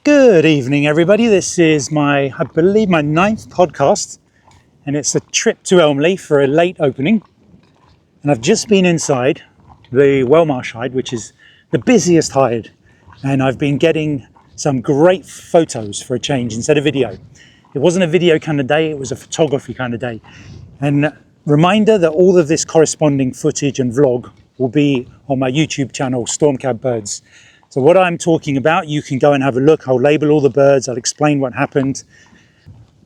Good evening, everybody. This is I believe my 9th podcast, and it's a trip to Elmley for a late opening. And I've just been inside the Wellmarsh hide, which is the busiest hide, and I've been getting some great photos for a change instead of video. It wasn't a video kind of day, it was a photography kind of day. And reminder that all of this corresponding footage and vlog will be on my YouTube channel, Stormcab Birds. So what I'm talking about, you can go and have a look. I'll label all the birds, I'll explain what happened.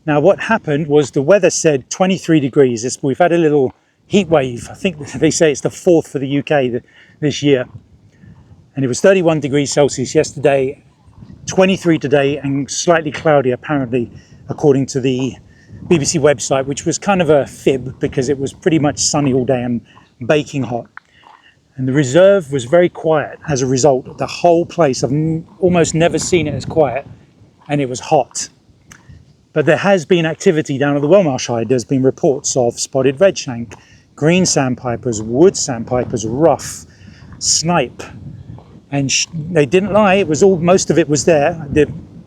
Now what happened was the weather said 23 degrees. We've had a little heat wave. I think they say it's the 4th for the UK this year. And it was 31 degrees Celsius yesterday, 23 today, and slightly cloudy apparently, according to the BBC website, which was kind of a fib because it was pretty much sunny all day and baking hot. And the reserve was very quiet as a result. The whole place, I've almost never seen it as quiet, and it was hot. But there has been activity down at the Wellmarsh hide. There's been reports of spotted redshank, green sandpipers, wood sandpipers, ruff, snipe. And they didn't lie, it was most of it was there.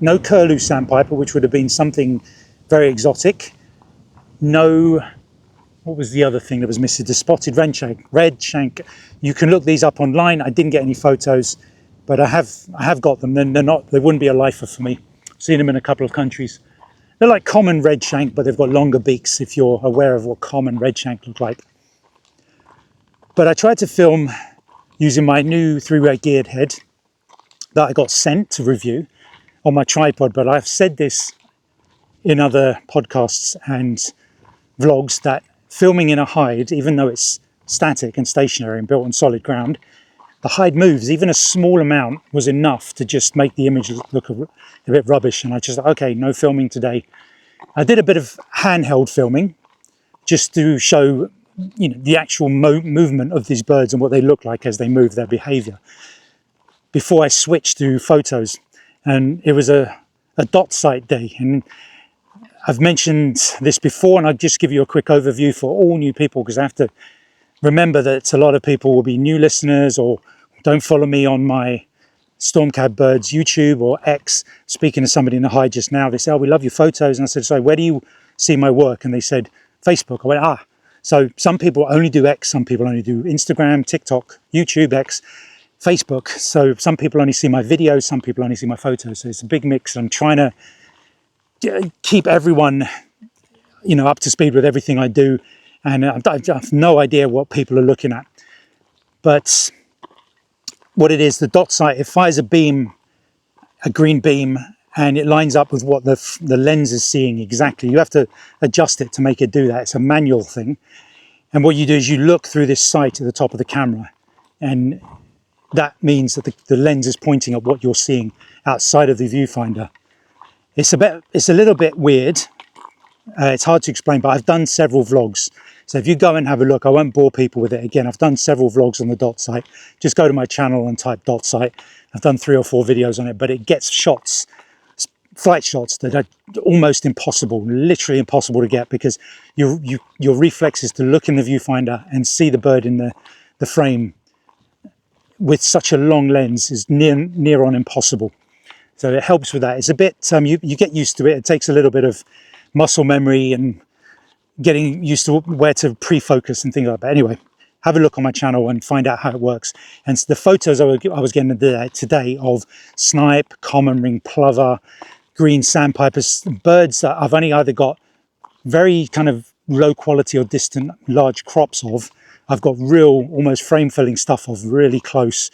No curlew sandpiper, which would have been something very exotic. No, what was the other thing that was missing? The spotted redshank. You can look these up online. I didn't get any photos, but I have got them. They wouldn't be a lifer for me. I've seen them in a couple of countries. They're like common redshank, but they've got longer beaks, if you're aware of what common redshank look like. But I tried to film using my new 3-way geared head that I got sent to review on my tripod, but I've said this in other podcasts and vlogs that filming in a hide, even though it's static and stationary and built on solid ground, the hide moves. Even a small amount was enough to just make the image look a bit rubbish. And I just, okay, no filming today. I did a bit of handheld filming just to show, the actual movement of these birds and what they look like as they move, their behavior, before I switched to photos. And it was a dot sight day. And I've mentioned this before, and I'll just give you a quick overview for all new people, because I have to remember that a lot of people will be new listeners or don't follow me on my Stormcab Birds YouTube or X. Speaking to somebody in the hide just now, they said, "Oh, we love your photos." And I said, "So where do you see my work?" And they said, "Facebook." I went, So some people only do X, some people only do Instagram, TikTok, YouTube, X, Facebook. So some people only see my videos, some people only see my photos. So it's a big mix. I'm trying to keep everyone, up to speed with everything I do. And I have no idea what people are looking at. But what it is, the dot sight, it fires a beam, a green beam, and it lines up with what the lens is seeing exactly. You have to adjust it to make it do that. It's a manual thing. And what you do is you look through this sight at the top of the camera, and that means that the lens is pointing at what you're seeing outside of the viewfinder. It's a little bit weird. It's hard to explain, but I've done several vlogs. So if you go and have a look, I won't bore people with it again. I've done several vlogs on the dot sight. Just go to my channel and type dot sight. I've done 3 or 4 videos on it, but it gets shots, flight shots that are almost impossible, literally impossible to get, because your reflex is to look in the viewfinder and see the bird in the frame with such a long lens is near on impossible. So it helps with that. It's a bit, you get used to it. It takes a little bit of muscle memory and getting used to where to pre-focus and things like that. But anyway, have a look on my channel and find out how it works. And the photos I was getting today of snipe, common ring plover, green sandpipers, birds that I've only either got very kind of low quality or distant large crops of. I've got real, almost frame filling stuff of really close.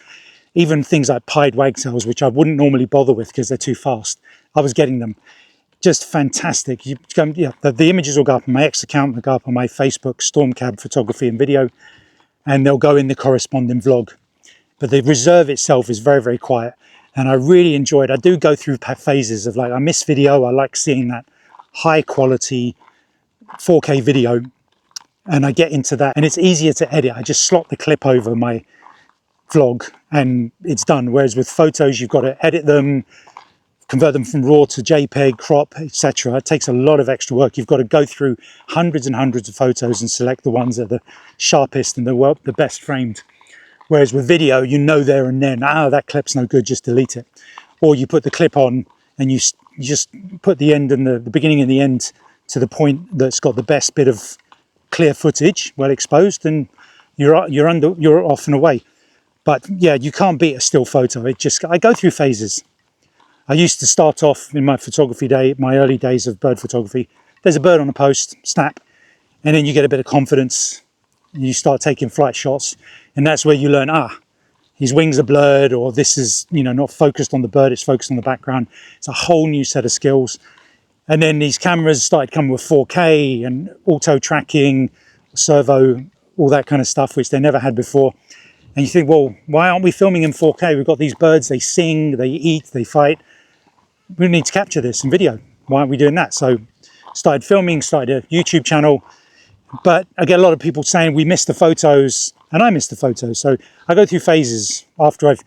Even things like pied wagtails, which I wouldn't normally bother with because they're too fast. I was getting them. Just fantastic. The images will go up on my X account, they'll go up on my Facebook, Stormcab Photography and Video, and they'll go in the corresponding vlog. But the reserve itself is very, very quiet. And I really enjoyed. I do go through phases of I miss video. I like seeing that high quality 4K video, and I get into that. And it's easier to edit. I just slot the clip over my vlog and it's done. Whereas with photos, you've got to edit them, convert them from RAW to JPEG, crop, etc. It takes a lot of extra work. You've got to go through hundreds and hundreds of photos and select the ones that are the sharpest and the best framed. Whereas with video, there and then, that clip's no good, just delete it. Or you put the clip on and you just put the end and the beginning and the end to the point that's got the best bit of clear footage, well exposed, and you're off and away. But yeah, you can't beat a still photo. I go through phases. I used to start off in my photography day, my early days of bird photography. There's a bird on a post, snap, and then you get a bit of confidence. You start taking flight shots, and that's where you learn, his wings are blurred, or this is, not focused on the bird, it's focused on the background. It's a whole new set of skills. And then these cameras started coming with 4K and auto tracking, servo, all that kind of stuff, which they never had before. And you think, well, why aren't we filming in 4K? We've got these birds, they sing, they eat, they fight. We need to capture this in video. Why aren't we doing that? So started filming, started a YouTube channel. But I get a lot of people saying we missed the photos, and I missed the photos. So I go through phases after I've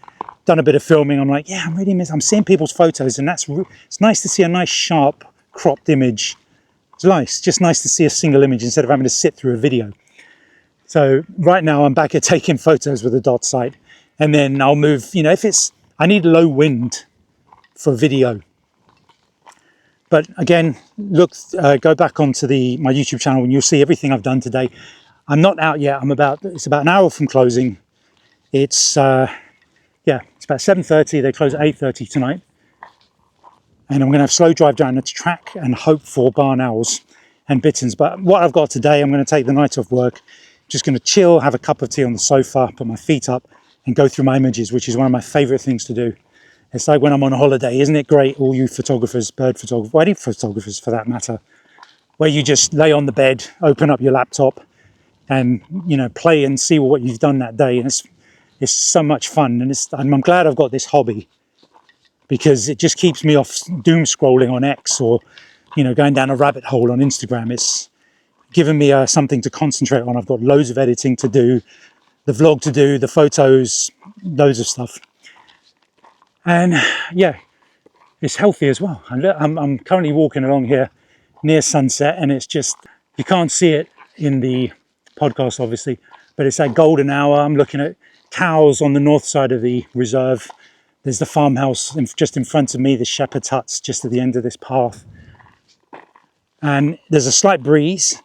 done a bit of filming. I'm like, yeah, I'm seeing people's photos, and it's nice to see a nice sharp cropped image. It's nice, just nice to see a single image instead of having to sit through a video. So right now I'm back at taking photos with a dot sight, and then I'll move, I need low wind for video. But again, look, go back onto my YouTube channel and you'll see everything I've done today. I'm not out yet. It's about an hour from closing. It's about 7:30. They close at 8:30 tonight. And I'm going to have slow drive down the track and hope for barn owls and bitterns. But what I've got today, I'm going to take the night off work, just going to chill, have a cup of tea on the sofa, put my feet up and go through my images, which is one of my favorite things to do. It's like when I'm on a holiday, isn't it great? All you photographers, bird photographers, wedding photographers for that matter, where you just lay on the bed, open up your laptop and, play and see what you've done that day. And it's so much fun. And I'm glad I've got this hobby because it just keeps me off doom scrolling on X or, going down a rabbit hole on Instagram. It's given me something to concentrate on. I've got loads of editing to do, the vlog to do, the photos, loads of stuff. And yeah, it's healthy as well. I'm currently walking along here near sunset, and it's just, you can't see it in the podcast obviously, but it's that golden hour. I'm looking at cows on the north side of the reserve. There's the farmhouse just in front of me, the shepherd's huts just at the end of this path. And there's a slight breeze,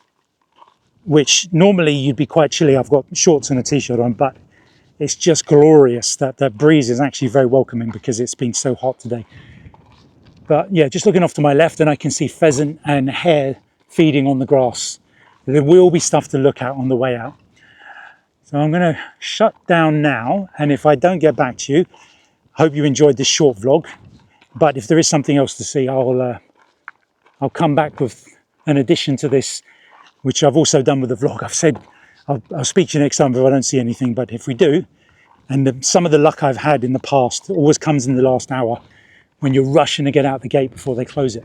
which normally you'd be quite chilly. I've got shorts and a t-shirt on, but it's just glorious. That breeze is actually very welcoming because it's been so hot today. But yeah, just looking off to my left and I can see pheasant and hare feeding on the grass. There will be stuff to look at on the way out. So I'm going to shut down now. And if I don't get back to you, I hope you enjoyed this short vlog. But if there is something else to see, I'll come back with an addition to this, which I've also done with the vlog. I've said, I'll speak to you next time if I don't see anything, but if we do, and some of the luck I've had in the past always comes in the last hour when you're rushing to get out the gate before they close it.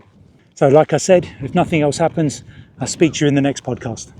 So like I said, if nothing else happens, I'll speak to you in the next podcast.